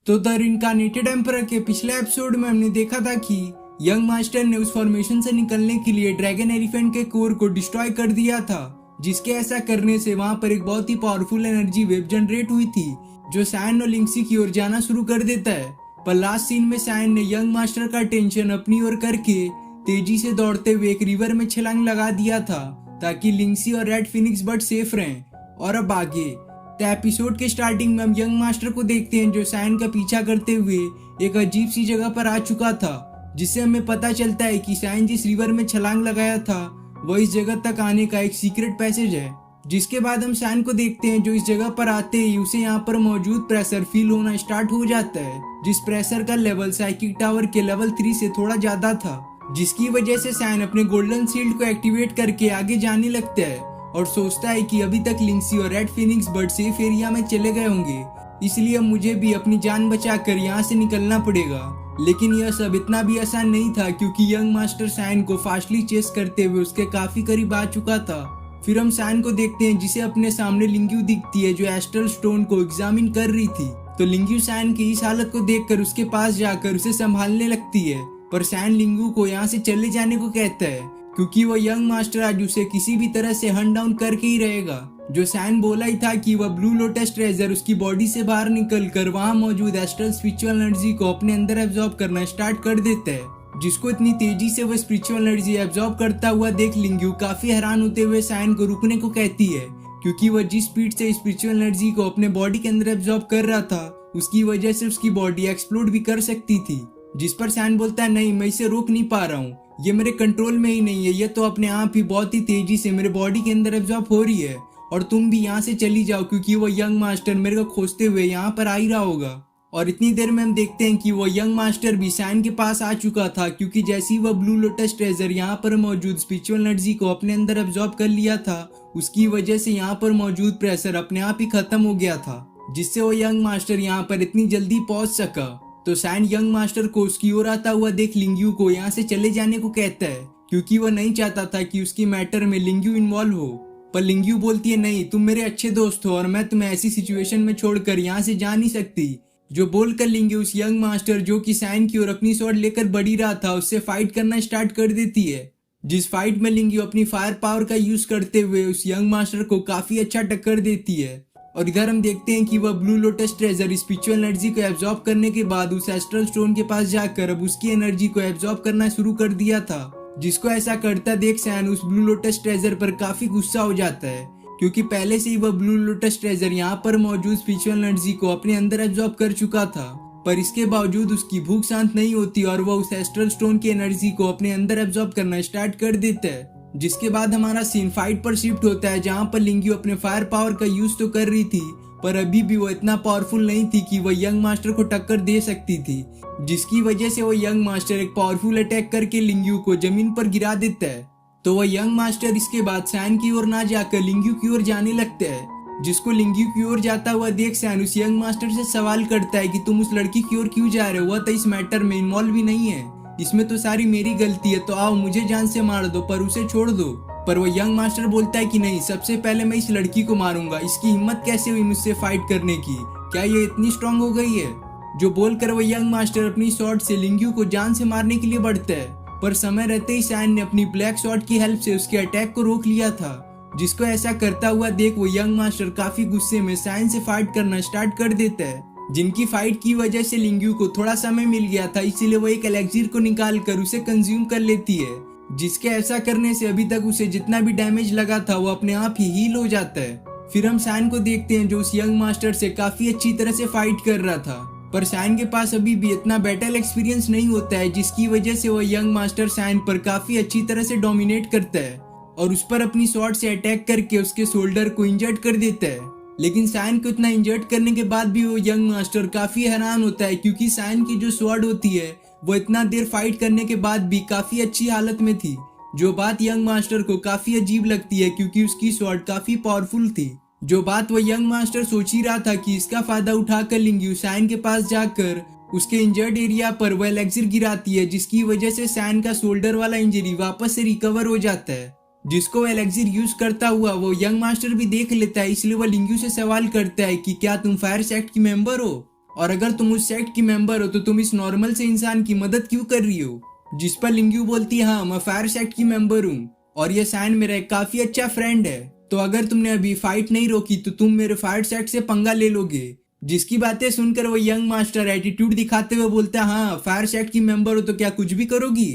तो the रिनकार्नेटेड emperor के पिछले एपिसोड में हमने देखा था कि यंग मास्टर ने उस फॉर्मेशन से निकलने के लिए ड्रैगन एलिफेंट के कोर को डिस्ट्रॉय कर दिया था, जिसके ऐसा करने से वहां पर एक बहुत ही पावरफुल एनर्जी वेव जनरेट हुई थी जो सैन और लिंक्सी की ओर जाना शुरू कर देता है। पर लास्ट सीन में सैन ने यंग मास्टर का टेंशन अपनी ओर करके तेजी से दौड़ते हुए एक रिवर में छलांग लगा दिया था ताकि लिंक्सी और रेड फिनिक्स बर्ड सेफ रहें। और अब आगे तो एपिसोड के स्टार्टिंग में हम यंग मास्टर को देखते हैं जो सैन का पीछा करते हुए एक अजीब सी जगह पर आ चुका था, जिससे हमें पता चलता है कि सैन जिस रिवर में छलांग लगाया था वह इस जगह तक आने का एक सीक्रेट पैसेज है। जिसके बाद हम सैन को देखते हैं जो इस जगह पर आते ही उसे यहाँ पर मौजूद प्रेशर फील होना स्टार्ट हो जाता है, जिस प्रेशर का लेवल साइकिक टावर के लेवल 3 से थोड़ा ज्यादा था, जिसकी वजह से सैन अपने गोल्डन शील्ड को एक्टिवेट करके आगे जाने लगता है और सोचता है कि अभी तक लिंक्सी और red Phoenix bird safe area में चले गए होंगे, इसलिए मुझे भी अपनी जान बचाकर यहाँ से निकलना पड़ेगा। लेकिन यह सब इतना भी आसान नहीं था क्योंकि यंग मास्टर सैन को फास्टली चेस करते हुए उसके काफी करीब आ चुका था। फिर हम सैन को देखते हैं जिसे अपने सामने लिंग्यू दिखती है जो एस्ट्रल स्टोन को एग्जामिन कर रही थी। तो लिंग्यू सैन की इस हालत को देखकर उसके पास जाकर उसे संभालने लगती है, पर सैन लिंग्यू को यहाँ से चले जाने को कहता है क्योंकि वह यंग मास्टर आज उसे किसी भी तरह से हंट डाउन करके ही रहेगा। जो सैन बोला ही था कि वह ब्लू लोटस ट्रेजर उसकी बॉडी से बाहर निकलकर वहां मौजूद एस्ट्रल स्पिरिचुअल एनर्जी को अपने अंदर एब्जॉर्ब करना स्टार्ट कर देता है, जिसको इतनी तेजी से वह स्पिरिचुअल एनर्जी एब्जॉर्ब करता हुआ देख लिंग्यू काफी हैरान होते हुए सैन को रुकने को कहती है क्योंकि वह जिस स्पीड से स्पिरिचुअल एनर्जी को अपने बॉडी के अंदर एब्जॉर्ब कर रहा था उसकी वजह से उसकी बॉडी एक्सप्लोड भी कर सकती थी। जिस पर सैन बोलता है नहीं, मैं इसे रोक नहीं पा रहा हूँ, ये मेरे कंट्रोल में ही नहीं है, ये तो अपने आप ही बहुत ही तेजी से मेरे बॉडी के अंदर एब्जॉर्ब हो रही है और तुम भी यहाँ से चली जाओ क्योंकि वो यंग मास्टर मेरे को खोजते हुए यहाँ पर आ ही रहा होगा। और इतनी देर में हम देखते हैं कि वो यंग मास्टर भी सैन के पास आ चुका था क्योंकि जैसे ही वह ब्लू लोटस ट्रेजर यहाँ पर मौजूद स्पिरिचुअल एनर्जी को अपने अंदर एब्जॉर्ब कर लिया था, उसकी वजह से यहाँ पर मौजूद प्रेशर अपने आप ही खत्म हो गया था, जिससे वो यंग मास्टर यहाँ पर इतनी जल्दी पहुंच सका। तो सैन यंग मास्टर को उसकी ओर आता हुआ देख लिंग्यू को यहाँ से चले जाने को कहता है क्योंकि वह नहीं चाहता था कि उसकी मैटर में लिंग्यू इन्वॉल्व हो। पर लिंग्यू बोलती है नहीं, तुम मेरे अच्छे दोस्त हो और मैं तुम्हें ऐसी सिचुएशन में छोड़कर यहाँ से जा नहीं सकती। जो बोलकर लिंग्यू उस यंग मास्टर जो कि सैन की ओर अपनी स्वॉर्ड लेकर बढ़ी रहा था उससे फाइट करना स्टार्ट कर देती है, जिस फाइट में लिंग्यू अपनी फायर पावर का यूज करते हुए उस यंग मास्टर को काफी अच्छा टक्कर देती है। और इधर हम देखते हैं कि वह blue lotus treasure spiritual energy को एब्जॉर्ब करने के बाद उस एस्ट्रल स्टोन के पास जाकर अब उसकी एनर्जी को एब्जॉर्ब करना शुरू कर दिया था, जिसको ऐसा करता देख सैन उस ब्लू लोटस ट्रेजर पर काफी गुस्सा हो जाता है क्योंकि पहले से ही वह ब्लू लोटस ट्रेजर यहाँ पर मौजूद स्पिरिचुअल एनर्जी को अपने अंदर एब्जॉर्ब कर चुका था। पर इसके बावजूद उसकी भूख शांत नहीं होती और वह उस एस्ट्रल स्टोन की एनर्जी को अपने अंदर एब्जॉर्ब करना स्टार्ट कर देता है। जिसके बाद हमारा सीन फाइट पर शिफ्ट होता है जहाँ पर लिंग्यू अपने फायर पावर का यूज तो कर रही थी पर अभी भी वो इतना पावरफुल नहीं थी कि वह यंग मास्टर को टक्कर दे सकती थी, जिसकी वजह से वो यंग मास्टर एक पावरफुल अटैक करके लिंग्यू को जमीन पर गिरा देता है। तो वह यंग मास्टर इसके बाद सैन की ओर ना जाकर लिंग्यू की ओर जाने लगता है, जिसको लिंग्यू की ओर जाता हुआ देख सैन उस यंग मास्टर से सवाल करता है कि तुम उस लड़की की ओर क्यों जा रहे हो, वह तो इस मैटर में इन्वॉल्व भी नहीं है, इसमें तो सारी मेरी गलती है, तो आओ मुझे जान से मार दो पर उसे छोड़ दो। पर वो यंग मास्टर बोलता है कि नहीं, सबसे पहले मैं इस लड़की को मारूंगा, इसकी हिम्मत कैसे हुई मुझसे फाइट करने की, क्या ये इतनी स्ट्रांग हो गई है। जो बोलकर वो यंग मास्टर अपनी शॉट से लिंग्यू को जान से मारने के लिए बढ़ता है, पर समय रहते ही सैन ने अपनी ब्लैक शॉट की हेल्प से उसके अटैक को रोक लिया था, जिसको ऐसा करता हुआ देख वो यंग मास्टर काफी गुस्से में सैन से फाइट करना स्टार्ट कर देता है। जिनकी फाइट की वजह से लिंग्यू को थोड़ा समय मिल गया था, इसीलिए वो एक एलेक्सिर को निकाल कर उसे कंज्यूम कर लेती है, जिसके ऐसा करने से अभी तक उसे जितना भी डैमेज लगा था वो अपने आप ही हील हो जाता है। फिर हम सैन को देखते हैं जो उस यंग मास्टर से काफी अच्छी तरह से फाइट कर रहा था, पर सैन के पास अभी भी इतना बैटल एक्सपीरियंस नहीं होता है, जिसकी वजह से वो यंग मास्टर सैन पर काफी अच्छी तरह से डोमिनेट करता है और उस पर अपनी स्वॉर्ड से अटैक करके उसके शोल्डर को इंजर्ड कर देता है। लेकिन सैन को इतना इंजर्ड करने के बाद भी वो यंग मास्टर काफी हैरान होता है क्योंकि सैन की जो स्वॉर्ड होती है वो इतना देर फाइट करने के बाद भी काफी अच्छी हालत में थी, जो बात यंग मास्टर को काफी अजीब लगती है क्योंकि उसकी स्वॉर्ड काफी पावरफुल थी। जो बात वो यंग मास्टर सोच ही रहा था कि इसका फायदा उठाकर लिंग्यू सैन के पास जाकर उसके इंजर्ड एरिया पर वह एलेक्सिर गिराती है, जिसकी वजह से सैन का शोल्डर वाला इंजरी वापस से रिकवर हो जाता है, जिसको वो एलेक्सिर यूज करता हुआ वो यंग मास्टर भी देख लेता है। इसलिए वह लिंग्यू से सवाल करता है कि क्या तुम फायर सेक्ट की मेंबर हो। और अगर तुम उस सेक्ट की मेंबर हो तो तुम इस नॉर्मल से इंसान की मदद क्यों कर रही हो? जिस पर लिंग्यू बोलती है, हाँ मैं फायर सेक्ट की मेंबर हूँ और ये सैन मेरा एक काफी अच्छा फ्रेंड है, तो अगर तुमने अभी फाइट नहीं रोकी तो तुम मेरे फायर सेक्ट से पंगा ले लोगे। जिसकी बातें सुनकर वो यंग मास्टर एटीट्यूड दिखाते हुए बोलता है, हाँ फायर सेक्ट की मेंबर हो तो क्या कुछ भी करोगी?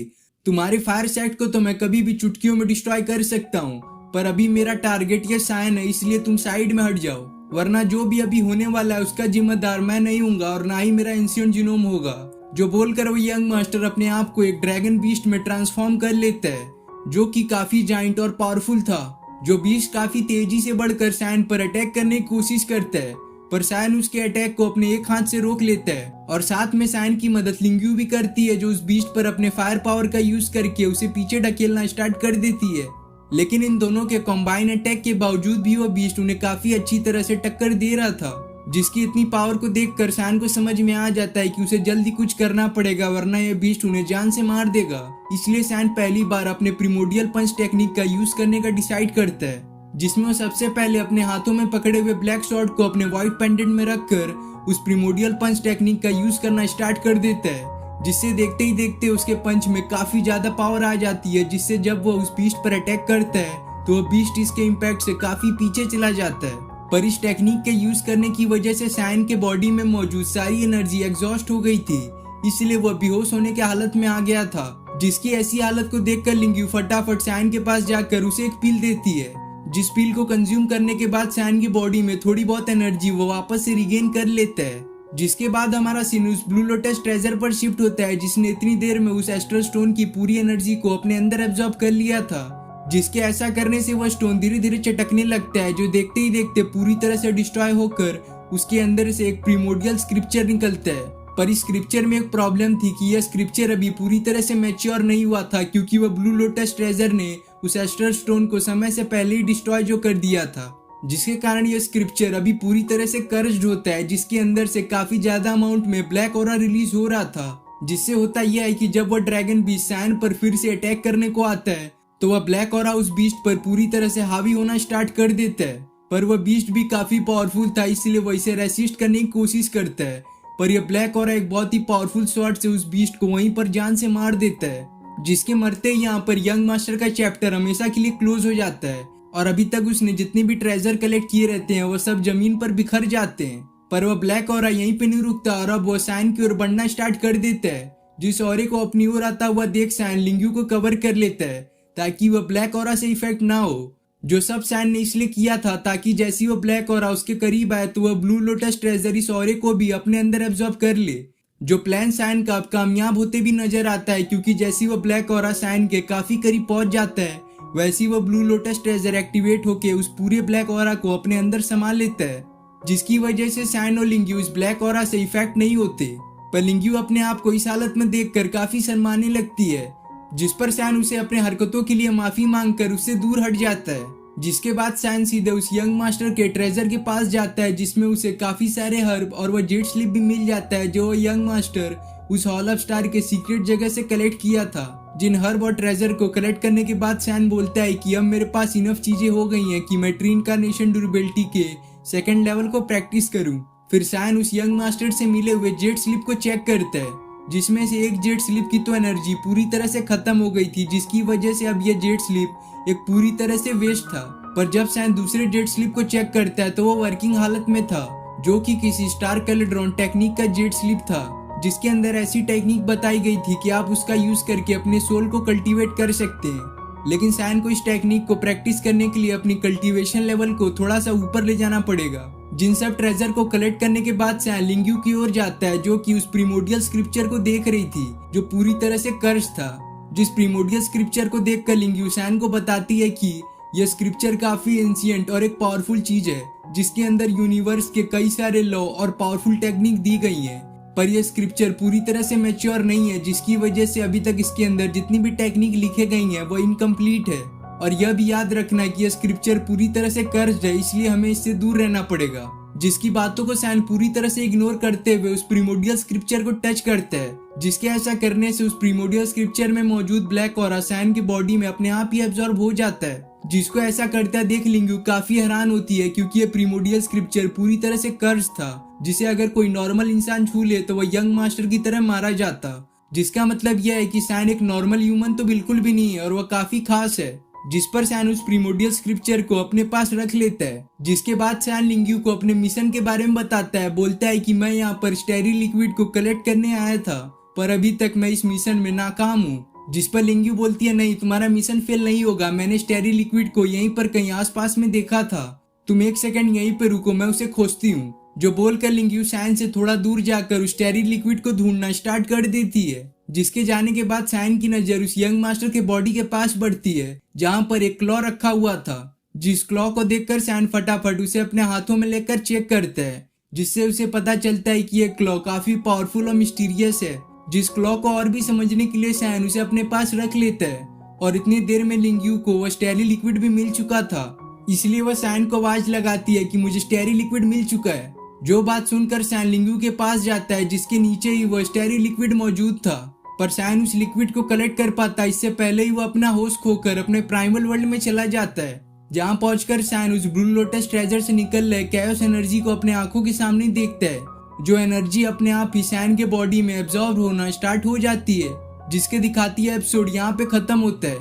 तुम्हारे फायर सेक्ट को तो मैं कभी भी चुटकियों में डिस्ट्रॉय कर सकता हूँ, पर अभी मेरा टारगेट ये सैन है, इसलिए तुम साइड में हट जाओ, वरना जो भी अभी होने वाला है उसका जिम्मेदार मैं नहीं हूँगा और ना ही मेरा एंशिएंट जीनोम होगा। जो बोलकर वो यंग मास्टर अपने आप को एक ड्रैगन बीस्ट में ट्रांसफॉर्म कर लेता है, जो कि काफी जाइंट और पावरफुल था। जो बीस्ट काफी तेजी से बढ़कर सैन पर अटैक करने की कोशिश करता है, पर सैन उसके अटैक को अपने एक हाथ से रोक लेता है और साथ में सैन की मदद लिंग्यू भी करती है, जो उस बीस्ट पर अपने फायर पावर का यूज करके उसे पीछे ढकेलना स्टार्ट कर देती है। लेकिन इन दोनों के कॉम्बाइन अटैक के बावजूद भी वो बीस्ट उन्हें काफी अच्छी तरह से टक्कर दे रहा था, जिसकी इतनी पावर को देखकर सैन को समझ में आ जाता है कि उसे जल्दी कुछ करना पड़ेगा, वरना यह बीस्ट उन्हें जान से मार देगा। इसलिए सैन पहली बार अपने प्रिमोडियल पंच टेक्निक का यूज करने का डिसाइड करता है, जिसमें वो सबसे पहले अपने हाथों में पकड़े हुए ब्लैक स्वॉर्ड को अपने व्हाइट पेंडेंट में रखकर उस प्रिमोडियल पंच टेक्निक का यूज करना स्टार्ट कर देता है, जिससे देखते ही देखते उसके पंच में काफी ज्यादा पावर आ जाती है, जिससे जब वो उस बीस्ट पर अटैक करता है तो वो बीस्ट इसके इम्पैक्ट से काफी पीछे चला जाता है। पर इस टेक्निक के यूज करने की वजह से सैन के बॉडी में मौजूद सारी एनर्जी एग्जॉस्ट हो गई थी, इसलिए वह बेहोश होने की हालत में आ गया था। जिसकी ऐसी हालत को देखकर लिंग्यू फटाफट सैन के पास जाकर उसे एक पील देती है, जिस पील को कंज्यूम करने के बाद सैन की बॉडी में थोड़ी बहुत एनर्जी वो वापस से रिगेन कर लेता है। जिसके बाद हमारा सीन उस ब्लू लोटस ट्रेजर पर शिफ्ट होता है, जिसने इतनी देर में उस एस्ट्रल स्टोन की पूरी एनर्जी को अपने अंदर एब्जॉर्ब कर लिया था, जिसके ऐसा करने से वह स्टोन धीरे धीरे चटकने लगता है, जो देखते ही देखते पूरी तरह से डिस्ट्रॉय होकर उसके अंदर से एक प्रीमोडियल स्क्रिप्चर निकलता है। पर इस स्क्रिप्चर में एक प्रॉब्लम थी कि यह स्क्रिप्चर अभी पूरी तरह से मैच्योर नहीं हुआ था, क्योंकि वह ब्लू लोटस ट्रेजर ने उस एस्ट्रल स्टोन को समय से पहले ही डिस्ट्रॉय जो कर दिया था, जिसके कारण यह स्क्रिप्चर अभी पूरी तरह से कर्स्ड होता है, जिसके अंदर से काफी ज्यादा अमाउंट में ब्लैक ऑरा रिलीज हो रहा था। जिससे होता यह है कि जब वह ड्रैगन बीस्ट सैन पर फिर से अटैक करने को आता है तो वह ब्लैक ऑरा उस बीस्ट पर पूरी तरह से हावी होना स्टार्ट कर देता है। पर वह बीस्ट भी काफी पावरफुल था, इसलिए वह इसे रेसिस्ट करने की कोशिश करता है, पर यह ब्लैक ऑरा एक बहुत ही पावरफुल शॉट से उस बीस्ट को वहीं पर जान से मार देता है, जिसके मरते ही यहाँ पर यंग मास्टर का चैप्टर हमेशा के लिए क्लोज हो जाता है और अभी तक उसने जितने भी ट्रेजर कलेक्ट किए रहते हैं वह सब जमीन पर बिखर जाते हैं। पर वह ब्लैक ऑरा यहीं पे नहीं रुकता और अब वह सैन की ओर बढ़ना स्टार्ट कर देता है। जिस ऑरे को अपनी ओर आता हुआ देख सैन लिंग्यू को कवर कर लेता है ताकि वह ब्लैक ऑरा से इफेक्ट ना हो, जो सब सैन ने इसलिए किया था ताकि जैसी वो ब्लैक ऑरा उसके करीब आए तो वह ब्लू लोटस ट्रेजर इस ऑरे को भी अपने अंदर एब्जॉर्ब कर ले। जो प्लान सैन का अब कामयाब होते भी नजर आता है, क्योंकि जैसी वो ब्लैक ऑरा सैन के काफी करीब पहुंच जाता है वैसी वो ब्लू लोटस ट्रेजर एक्टिवेट होके उस पूरे ब्लैक ऑरा को अपने अंदर संभाल लेता है, जिसकी वजह से सैन और लिंग्यू इस ब्लैक ऑरा से इफेक्ट नहीं होते। पर लिंग्यू अपने आप को इस हालत में देखकर काफी शर्माने लगती है, जिस पर सैन उसे अपने हरकतों के लिए माफी मांगकर उससे दूर हट जाता है। जिसके बाद सैन सीधे उस यंग मास्टर के ट्रेजर के पास जाता है, जिसमें उसे काफी सारे हर्ब और वह जेट स्लिप भी मिल जाता है, जो यंग मास्टर उस हॉल ऑफ स्टार के सीक्रेट जगह से कलेक्ट किया था। जिन हर्ब और ट्रेजर को कलेक्ट करने के बाद सैन बोलता है कि अब मेरे पास इनफ चीजें हो गई हैं कि मैं ट्री इनकार्नेशन ड्यूरेबिलिटी के सेकंड लेवल को प्रैक्टिस करूं। फिर सैन उस यंग मास्टर से मिले हुए जेट स्लिप को चेक करता है, जिसमें से एक जेट स्लिप की तो एनर्जी पूरी तरह से खत्म हो गई थी, जिसकी वजह से अब यह जेट स्लिप एक पूरी तरह से वेस्ट था। पर जब सैन दूसरे जेट स्लिप को चेक करता है तो वो वर्किंग हालत में था, जो कि किसी स्टार कलड्रॉन टेक्निक का जेट स्लिप था, जिसके अंदर ऐसी टेक्निक बताई गई थी कि आप उसका यूज करके अपने सोल को कल्टीवेट कर सकते हैं। लेकिन सैन को इस टेक्निक को प्रैक्टिस करने के लिए अपनी कल्टीवेशन लेवल को थोड़ा सा ऊपर ले जाना पड़ेगा। जिन सब ट्रेजर को कलेक्ट करने के बाद सैन लिंग्यू की ओर जाता है, जो कि उस प्रीमोडियल स्क्रिप्चर को देख रही थी, जो पूरी तरह से कर्स था। जिस प्रीमोडियल स्क्रिप्चर को देखकर लिंग्यू सैन को बताती है कि यह स्क्रिप्चर काफी एंशिएंट और एक पावरफुल चीज है, जिसके अंदर यूनिवर्स के कई सारे लॉ और पावरफुल टेक्निक दी गई हैं। पर यह स्क्रिप्चर पूरी तरह से मैच्योर नहीं है, जिसकी वजह से अभी तक इसके अंदर जितनी भी टेक्निक लिखे गई हैं वो इनकम्प्लीट है। और यह भी याद रखना कि यह स्क्रिप्चर पूरी तरह से कर्स्ड है, इसलिए हमें इससे दूर रहना पड़ेगा। जिसकी बातों को सैन पूरी तरह से इग्नोर करते हुए उस प्रीमोडियल स्क्रिप्चर को टच करता है, जिसके ऐसा करने से उस प्रीमोडियल स्क्रिप्चर में मौजूद ब्लैक ऑरा सैन की बॉडी में अपने आप ही एब्जॉर्ब हो जाता है। जिसको ऐसा करता देख लिंगू काफी हैरान होती है, क्योंकि ये प्रीमोडियल स्क्रिप्चर पूरी तरह से कर्स था, जिसे अगर कोई नॉर्मल इंसान छू ले तो वह यंग मास्टर की तरह मारा जाता। जिसका मतलब यह है कि सैन एक नॉर्मल ह्यूमन तो बिल्कुल भी नहीं है और वह काफी खास है। जिस पर सैन उस प्रीमोडियल स्क्रिप्चर को अपने पास रख लेता है। जिसके बाद सैन लिंगू को अपने मिशन के बारे में बताता है। बोलता है कि मैं यहाँ पर स्टेरिल लिक्विड को कलेक्ट करने आया था, पर अभी तक मैं इस मिशन में नाकाम हूँ। जिस पर लिंगू बोलती है, नहीं, तुम्हारा मिशन फेल नहीं होगा, मैंने स्टेरिल लिक्विड को यहीं पर कहीं आसपास में देखा था, तुम एक सेकंड यहीं पे रुको, मैं उसे खोजती हूँ। जो बोलकर लिंगू सैन से थोड़ा दूर जाकर उस स्टेरिल लिक्विड को ढूंढना स्टार्ट कर देती है। जिसके जाने के बाद सैन की नजर उस यंग मास्टर के बॉडी के पास बढ़ती है, जहाँ पर एक क्लॉ रखा हुआ था। जिस क्लॉ को देखकर सैन फटाफट उसे अपने हाथों में लेकर चेक करता है, जिससे उसे पता चलता है कि यह क्लॉ काफी पावरफुल और मिस्टीरियस है। जिस क्लॉ को और भी समझने के लिए सैन उसे अपने पास रख लेता है, और इतनी देर में लिंगू को वह स्टेरिल लिक्विड भी मिल चुका था। इसलिए वह सैन को आवाज लगाती है कि मुझे स्टेरिल लिक्विड मिल चुका है। जो बात सुनकर सैन लिंगू के पास जाता है, जिसके नीचे ही वह स्टेरिल लिक्विड मौजूद था, पर सैन उस लिक्विड को कलेक्ट कर पाता इससे पहले ही वो अपना होश खोकर अपने प्राइमल वर्ल्ड में चला जाता है। जहाँ पहुंचकर सैन उस ब्लू लोटस ट्रेजर से निकल रहे कैओस एनर्जी को अपने आंखों के सामने देखता है। जो एनर्जी अपने आप ही सैन के बॉडी में एब्जॉर्ब होना स्टार्ट हो जाती है। जिसके दिखाती है एपिसोड यहाँ पे खत्म होता है।